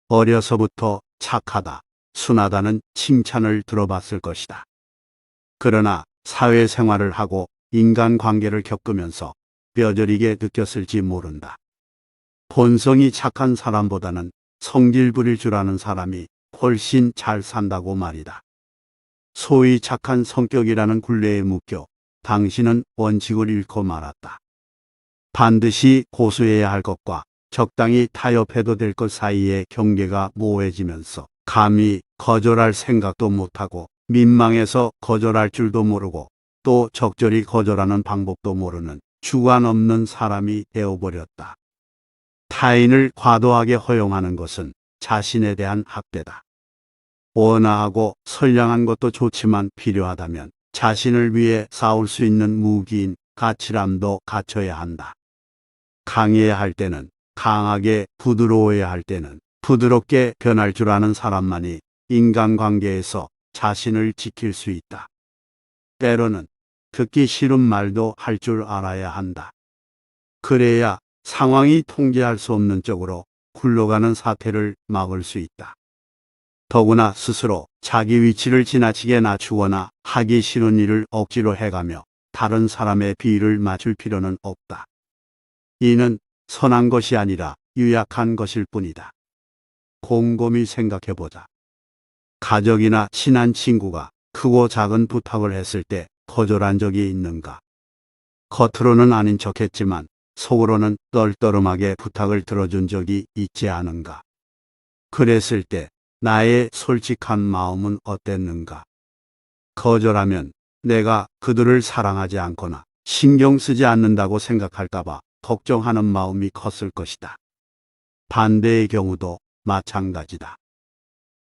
어려서부터 착하다, 순하다는 칭찬을 들어봤을 것이다. 그러나 사회생활을 하고 인간관계를 겪으면서 뼈저리게 느꼈을지 모른다. 본성이 착한 사람보다는 성질 부릴 줄 아는 사람이 훨씬 잘 산다고 말이다. 소위 착한 성격이라는 굴레에 묶여 당신은 원칙을 잃고 말았다. 반드시 고수해야 할 것과 적당히 타협해도 될 것 사이의 경계가 모호해지면서 감히 거절할 생각도 못하고 민망해서 거절할 줄도 모르고 또 적절히 거절하는 방법도 모르는 주관 없는 사람이 되어버렸다. 타인을 과도하게 허용하는 것은 자신에 대한 학대다. 온화하고 선량한 것도 좋지만 필요하다면 자신을 위해 싸울 수 있는 무기인 가치람도 갖춰야 한다. 강해야 할 때는 강하게, 부드러워야 할 때는 부드럽게 변할 줄 아는 사람만이 인간관계에서 자신을 지킬 수 있다. 때로는 듣기 싫은 말도 할 줄 알아야 한다. 그래야 상황이 통제할 수 없는 쪽으로 굴러가는 사태를 막을 수 있다. 더구나 스스로 자기 위치를 지나치게 낮추거나 하기 싫은 일을 억지로 해가며 다른 사람의 비위를 맞출 필요는 없다. 이는 선한 것이 아니라 유약한 것일 뿐이다. 곰곰이 생각해보자. 가족이나 친한 친구가 크고 작은 부탁을 했을 때 거절한 적이 있는가? 겉으로는 아닌 척했지만 속으로는 떨떠름하게 부탁을 들어준 적이 있지 않은가? 그랬을 때 나의 솔직한 마음은 어땠는가? 거절하면 내가 그들을 사랑하지 않거나 신경 쓰지 않는다고 생각할까봐 걱정하는 마음이 컸을 것이다. 반대의 경우도 마찬가지다.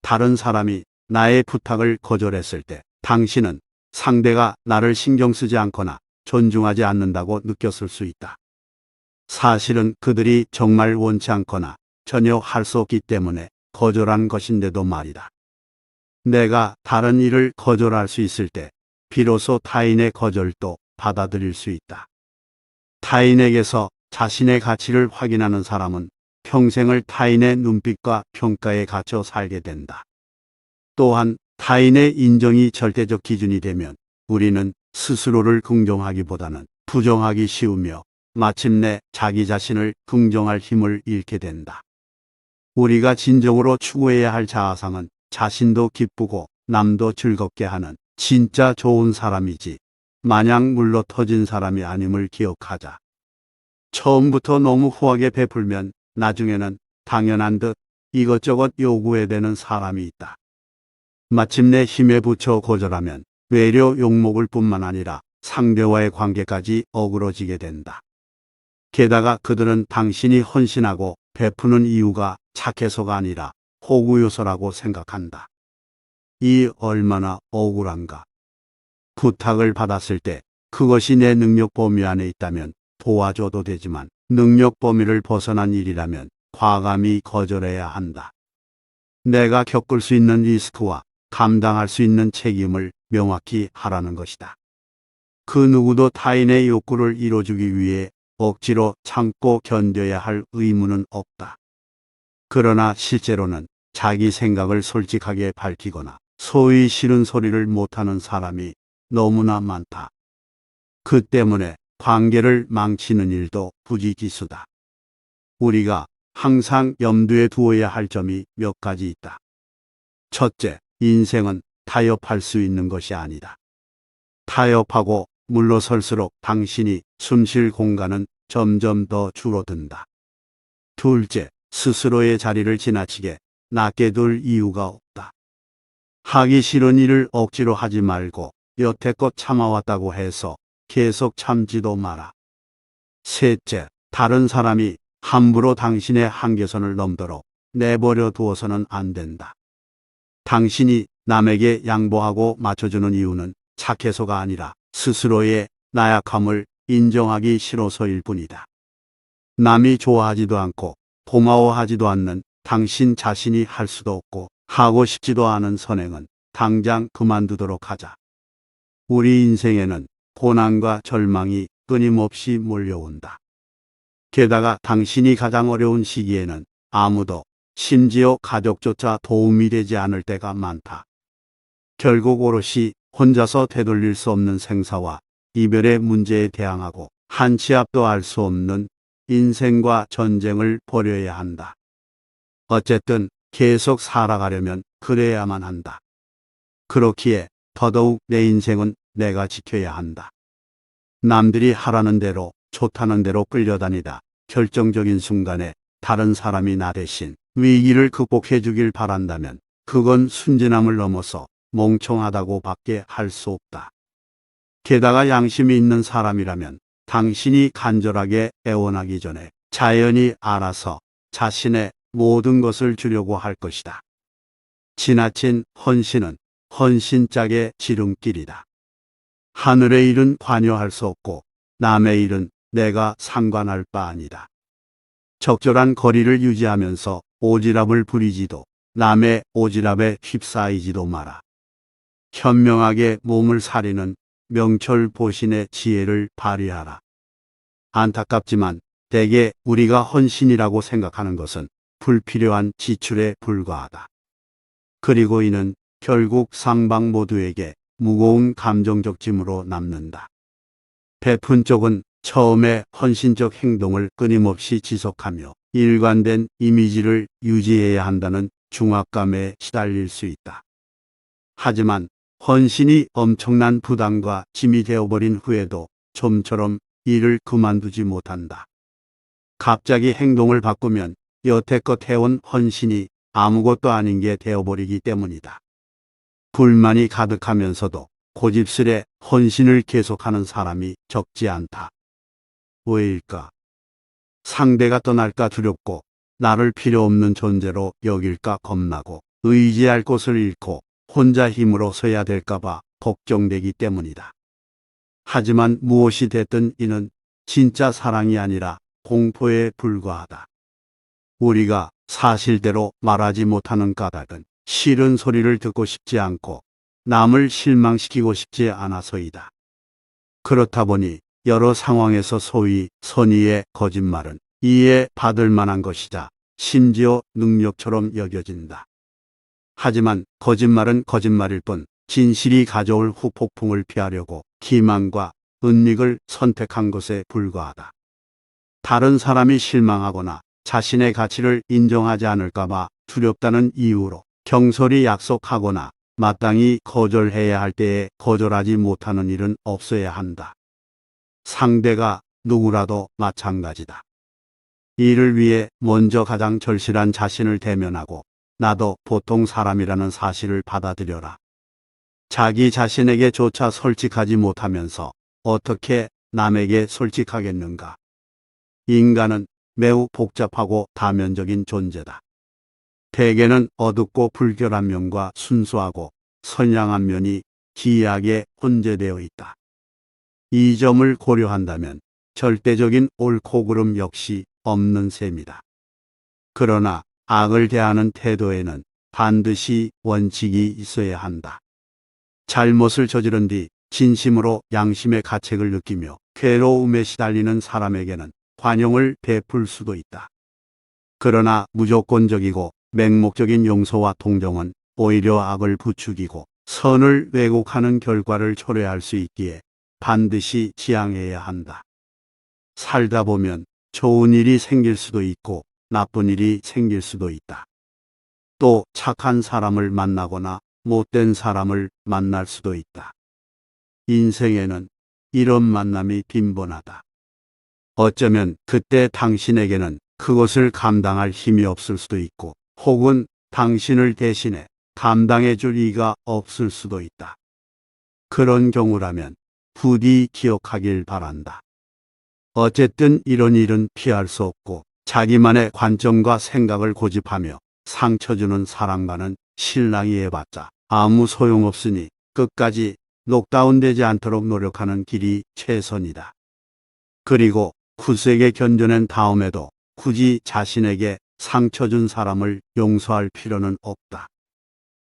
다른 사람이 나의 부탁을 거절했을 때 당신은 상대가 나를 신경 쓰지 않거나 존중하지 않는다고 느꼈을 수 있다. 사실은 그들이 정말 원치 않거나 전혀 할 수 없기 때문에 거절한 것인데도 말이다. 내가 다른 일을 거절할 수 있을 때 비로소 타인의 거절도 받아들일 수 있다. 타인에게서 자신의 가치를 확인하는 사람은 평생을 타인의 눈빛과 평가에 갇혀 살게 된다. 또한 타인의 인정이 절대적 기준이 되면 우리는 스스로를 긍정하기보다는 부정하기 쉬우며 마침내 자기 자신을 긍정할 힘을 잃게 된다. 우리가 진정으로 추구해야 할 자아상은 자신도 기쁘고 남도 즐겁게 하는 진짜 좋은 사람이지 마냥 물러터진 사람이 아님을 기억하자. 처음부터 너무 후하게 베풀면 나중에는 당연한 듯 이것저것 요구해야 되는 사람이 있다. 마침내 힘에 부쳐 거절하면 외려 욕먹을 뿐만 아니라 상대와의 관계까지 어그러지게 된다. 게다가 그들은 당신이 헌신하고 베푸는 이유가 착해서가 아니라 호구 요소라고 생각한다. 이 얼마나 억울한가. 부탁을 받았을 때 그것이 내 능력 범위 안에 있다면 도와줘도 되지만 능력 범위를 벗어난 일이라면 과감히 거절해야 한다. 내가 겪을 수 있는 리스크와 감당할 수 있는 책임을 명확히 하라는 것이다. 그 누구도 타인의 욕구를 이뤄주기 위해 억지로 참고 견뎌야 할 의무는 없다. 그러나 실제로는 자기 생각을 솔직하게 밝히거나 소위 싫은 소리를 못하는 사람이 너무나 많다. 그 때문에 관계를 망치는 일도 부지기수다. 우리가 항상 염두에 두어야 할 점이 몇 가지 있다. 첫째, 인생은 타협할 수 있는 것이 아니다. 타협하고 물러설수록 당신이 숨쉴 공간은 점점 더 줄어든다. 둘째, 스스로의 자리를 지나치게 낮게 둘 이유가 없다. 하기 싫은 일을 억지로 하지 말고 여태껏 참아왔다고 해서 계속 참지도 마라. 셋째, 다른 사람이 함부로 당신의 한계선을 넘도록 내버려 두어서는 안 된다. 당신이 남에게 양보하고 맞춰주는 이유는 착해서가 아니라 스스로의 나약함을 인정하기 싫어서일 뿐이다. 남이 좋아하지도 않고 고마워하지도 않는 당신 자신이 할 수도 없고 하고 싶지도 않은 선행은 당장 그만두도록 하자. 우리 인생에는 고난과 절망이 끊임없이 몰려온다. 게다가 당신이 가장 어려운 시기에는 아무도 심지어 가족조차 도움이 되지 않을 때가 많다. 결국 오롯이 혼자서 되돌릴 수 없는 생사와 이별의 문제에 대항하고 한 치 앞도 알 수 없는 인생과 전쟁을 벌여야 한다. 어쨌든 계속 살아가려면 그래야만 한다. 그렇기에 더더욱 내 인생은 내가 지켜야 한다. 남들이 하라는 대로 좋다는 대로 끌려다니다 결정적인 순간에 다른 사람이 나 대신 위기를 극복해 주길 바란다면 그건 순진함을 넘어서 멍청하다고 밖에 할 수 없다. 게다가 양심이 있는 사람이라면 당신이 간절하게 애원하기 전에 자연히 알아서 자신의 모든 것을 주려고 할 것이다. 지나친 헌신은 헌신짝의 지름길이다. 하늘의 일은 관여할 수 없고 남의 일은 내가 상관할 바 아니다. 적절한 거리를 유지하면서 오지랖을 부리지도 남의 오지랖에 휩싸이지도 마라. 현명하게 몸을 사리는 명철보신의 지혜를 발휘하라. 안타깝지만 대개 우리가 헌신이라고 생각하는 것은 불필요한 지출에 불과하다. 그리고 이는 결국 상방 모두에게 무거운 감정적 짐으로 남는다. 베푼 쪽은 처음에 헌신적 행동을 끊임없이 지속하며 일관된 이미지를 유지해야 한다는 중압감에 시달릴 수 있다. 하지만 헌신이 엄청난 부담과 짐이 되어버린 후에도 좀처럼 일을 그만두지 못한다. 갑자기 행동을 바꾸면 여태껏 해온 헌신이 아무것도 아닌 게 되어버리기 때문이다. 불만이 가득하면서도 고집스레 헌신을 계속하는 사람이 적지 않다. 왜일까? 상대가 떠날까 두렵고 나를 필요 없는 존재로 여길까 겁나고 의지할 곳을 잃고 혼자 힘으로 서야 될까봐 걱정되기 때문이다. 하지만 무엇이 됐든 이는 진짜 사랑이 아니라 공포에 불과하다. 우리가 사실대로 말하지 못하는 까닭은 싫은 소리를 듣고 싶지 않고 남을 실망시키고 싶지 않아서이다. 그렇다 보니 여러 상황에서 소위 선의의 거짓말은 이해받을 만한 것이자 심지어 능력처럼 여겨진다. 하지만 거짓말은 거짓말일 뿐 진실이 가져올 후폭풍을 피하려고 기만과 은닉을 선택한 것에 불과하다. 다른 사람이 실망하거나 자신의 가치를 인정하지 않을까봐 두렵다는 이유로 경솔히 약속하거나 마땅히 거절해야 할 때에 거절하지 못하는 일은 없어야 한다. 상대가 누구라도 마찬가지다. 이를 위해 먼저 가장 절실한 자신을 대면하고 나도 보통 사람이라는 사실을 받아들여라. 자기 자신에게조차 솔직하지 못하면서 어떻게 남에게 솔직하겠는가? 인간은 매우 복잡하고 다면적인 존재다. 대개는 어둡고 불결한 면과 순수하고 선량한 면이 기이하게 혼재되어 있다. 이 점을 고려한다면 절대적인 옳고 그름 역시 없는 셈이다. 그러나 악을 대하는 태도에는 반드시 원칙이 있어야 한다. 잘못을 저지른 뒤 진심으로 양심의 가책을 느끼며 괴로움에 시달리는 사람에게는 관용을 베풀 수도 있다. 그러나 무조건적이고 맹목적인 용서와 동정은 오히려 악을 부추기고 선을 왜곡하는 결과를 초래할 수 있기에 반드시 지양해야 한다. 살다 보면 좋은 일이 생길 수도 있고 나쁜 일이 생길 수도 있다. 또 착한 사람을 만나거나 못된 사람을 만날 수도 있다. 인생에는 이런 만남이 빈번하다. 어쩌면 그때 당신에게는 그것을 감당할 힘이 없을 수도 있고 혹은 당신을 대신해 감당해 줄 이가 없을 수도 있다. 그런 경우라면 부디 기억하길 바란다. 어쨌든 이런 일은 피할 수 없고 자기만의 관점과 생각을 고집하며 상처 주는 사람과는 실랑이 해봤자 아무 소용없으니 끝까지 녹다운되지 않도록 노력하는 길이 최선이다. 그리고 굳세게 견뎌낸 다음에도 굳이 자신에게 상처 준 사람을 용서할 필요는 없다.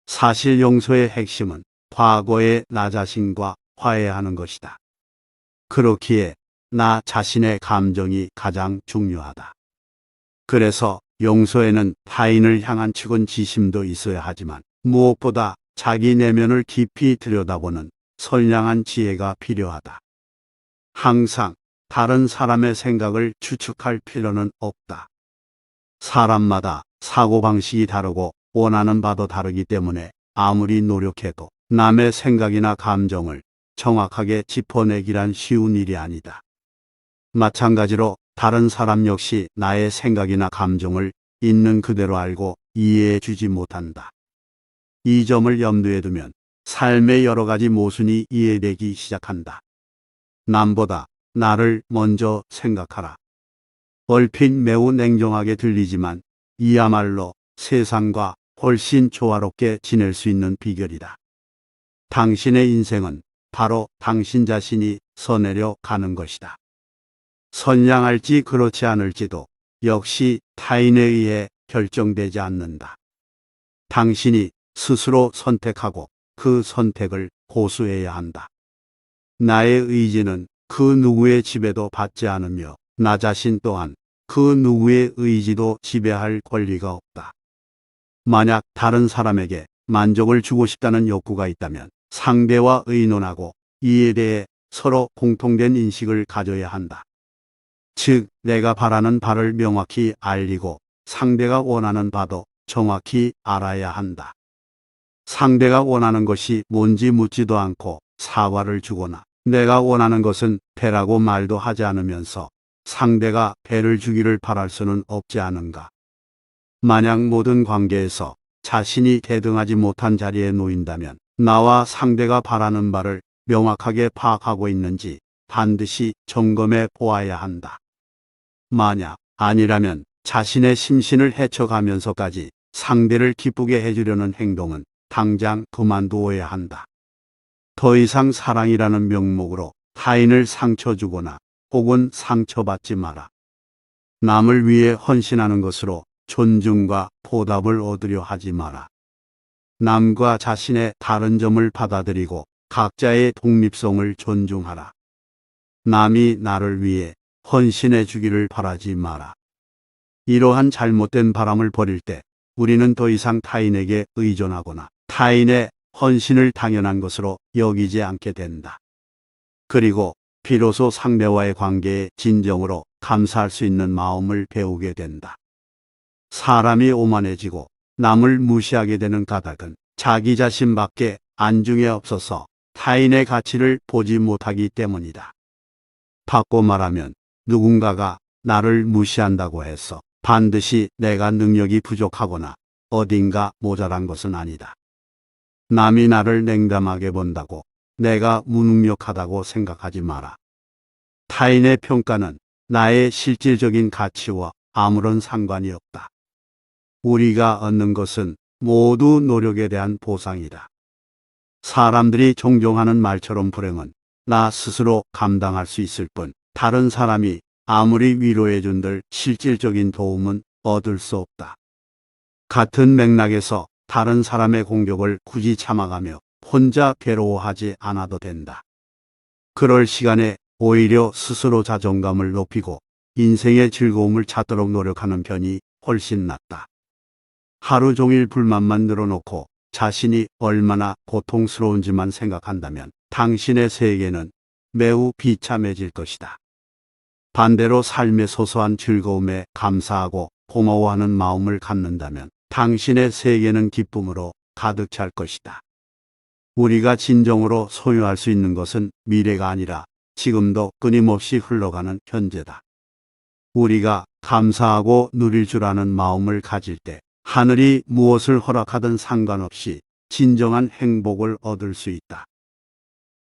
사실 용서의 핵심은 과거의 나 자신과 화해하는 것이다. 그렇기에 나 자신의 감정이 가장 중요하다. 그래서 용서에는 타인을 향한 측은지심도 있어야 하지만 무엇보다 자기 내면을 깊이 들여다보는 선량한 지혜가 필요하다. 항상 다른 사람의 생각을 추측할 필요는 없다. 사람마다 사고방식이 다르고 원하는 바도 다르기 때문에 아무리 노력해도 남의 생각이나 감정을 정확하게 짚어내기란 쉬운 일이 아니다. 마찬가지로 다른 사람 역시 나의 생각이나 감정을 있는 그대로 알고 이해해 주지 못한다. 이 점을 염두에 두면 삶의 여러 가지 모순이 이해되기 시작한다. 남보다 나를 먼저 생각하라. 얼핏 매우 냉정하게 들리지만 이야말로 세상과 훨씬 조화롭게 지낼 수 있는 비결이다. 당신의 인생은 바로 당신 자신이 써내려 가는 것이다. 선량할지 그렇지 않을지도 역시 타인에 의해 결정되지 않는다. 당신이 스스로 선택하고 그 선택을 고수해야 한다. 나의 의지는 그 누구의 지배도 받지 않으며 나 자신 또한 그 누구의 의지도 지배할 권리가 없다. 만약 다른 사람에게 만족을 주고 싶다는 욕구가 있다면 상대와 의논하고 이에 대해 서로 공통된 인식을 가져야 한다. 즉, 내가 바라는 바를 명확히 알리고 상대가 원하는 바도 정확히 알아야 한다. 상대가 원하는 것이 뭔지 묻지도 않고 사과를 주거나 내가 원하는 것은 배라고 말도 하지 않으면서 상대가 배를 주기를 바랄 수는 없지 않은가. 만약 모든 관계에서 자신이 대등하지 못한 자리에 놓인다면 나와 상대가 바라는 바를 명확하게 파악하고 있는지 반드시 점검해 보아야 한다. 만약 아니라면 자신의 심신을 헤쳐가면서까지 상대를 기쁘게 해주려는 행동은 당장 그만두어야 한다. 더 이상 사랑이라는 명목으로 타인을 상처 주거나 혹은 상처받지 마라. 남을 위해 헌신하는 것으로 존중과 보답을 얻으려 하지 마라. 남과 자신의 다른 점을 받아들이고 각자의 독립성을 존중하라. 남이 나를 위해 헌신해 주기를 바라지 마라. 이러한 잘못된 바람을 버릴 때 우리는 더 이상 타인에게 의존하거나 타인의 헌신을 당연한 것으로 여기지 않게 된다. 그리고 비로소 상대와의 관계에 진정으로 감사할 수 있는 마음을 배우게 된다. 사람이 오만해지고 남을 무시하게 되는 까닭은 자기 자신밖에 안중에 없어서 타인의 가치를 보지 못하기 때문이다. 바꿔 말하면 누군가가 나를 무시한다고 해서 반드시 내가 능력이 부족하거나 어딘가 모자란 것은 아니다. 남이 나를 냉담하게 본다고 내가 무능력하다고 생각하지 마라. 타인의 평가는 나의 실질적인 가치와 아무런 상관이 없다. 우리가 얻는 것은 모두 노력에 대한 보상이다. 사람들이 종종 하는 말처럼 불행은 나 스스로 감당할 수 있을 뿐 다른 사람이 아무리 위로해 준들 실질적인 도움은 얻을 수 없다. 같은 맥락에서 다른 사람의 공격을 굳이 참아가며 혼자 괴로워하지 않아도 된다. 그럴 시간에 오히려 스스로 자존감을 높이고 인생의 즐거움을 찾도록 노력하는 편이 훨씬 낫다. 하루 종일 불만만 늘어놓고 자신이 얼마나 고통스러운지만 생각한다면 당신의 세계는 매우 비참해질 것이다. 반대로 삶의 소소한 즐거움에 감사하고 고마워하는 마음을 갖는다면 당신의 세계는 기쁨으로 가득 찰 것이다. 우리가 진정으로 소유할 수 있는 것은 미래가 아니라 지금도 끊임없이 흘러가는 현재다. 우리가 감사하고 누릴 줄 아는 마음을 가질 때 하늘이 무엇을 허락하든 상관없이 진정한 행복을 얻을 수 있다.